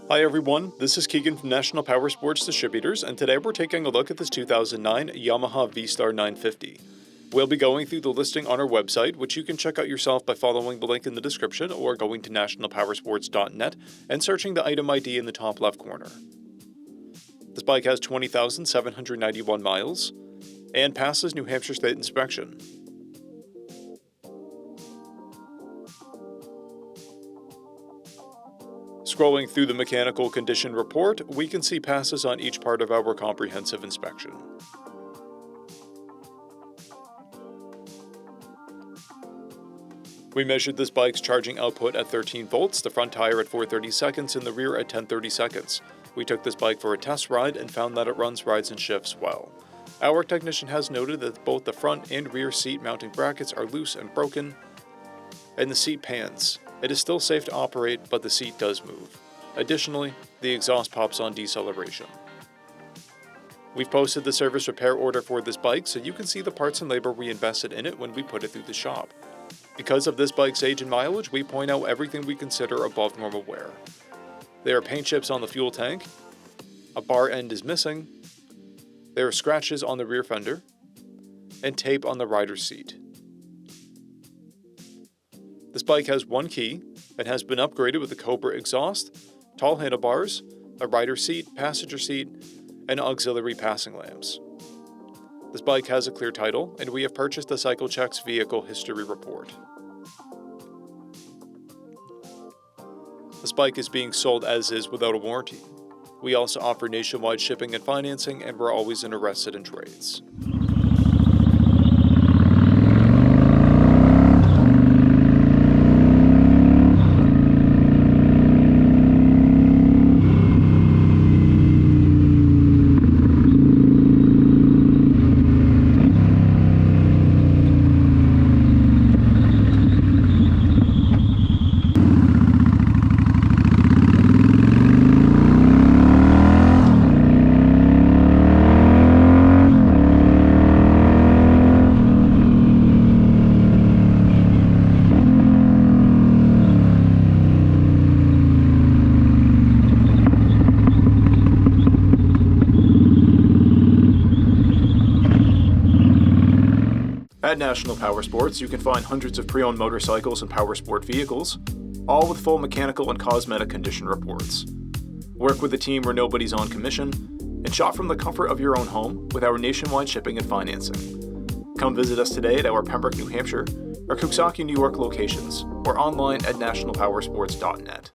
Hi everyone, this is Keegan from National Powersports Distributors, and today we're taking a look at this 2009 Yamaha VSTAR 950. We'll be going through the listing on our website, which you can check out yourself by following the link in the description or going to nationalpowersports.net and searching the item ID in the top left corner. This bike has 20,791 miles and passes New Hampshire State inspection. Scrolling through the mechanical condition report, we can see passes on each part of our comprehensive inspection. We measured this bike's charging output at 13 volts, the front tire at 430 seconds, and the rear at 1030 seconds. We took this bike for a test ride and found that it runs, rides, and shifts well. Our technician has noted that both the front and rear seat mounting brackets are loose and broken, and the seat pans. It is still safe to operate, but the seat does move. Additionally, the exhaust pops on deceleration. We've posted the service repair order for this bike so you can see the parts and labor we invested in it when we put it through the shop. Because of this bike's age and mileage, we point out everything we consider above normal wear. There are paint chips on the fuel tank, a bar end is missing, there are scratches on the rear fender, and tape on the rider's seat. This bike has one key and has been upgraded with a Cobra exhaust, tall handlebars, a rider seat, passenger seat, and auxiliary passing lamps. This bike has a clear title, and we have purchased the CycleCheck's vehicle history report. This bike is being sold as is without a warranty. We also offer nationwide shipping and financing, and we're always interested in trades. At National Powersports, you can find hundreds of pre-owned motorcycles and powersport vehicles, all with full mechanical and cosmetic condition reports. Work with a team where nobody's on commission, and shop from the comfort of your own home with our nationwide shipping and financing. Come visit us today at our Pembroke, New Hampshire, or Coxsackie, New York locations, or online at nationalpowersports.net.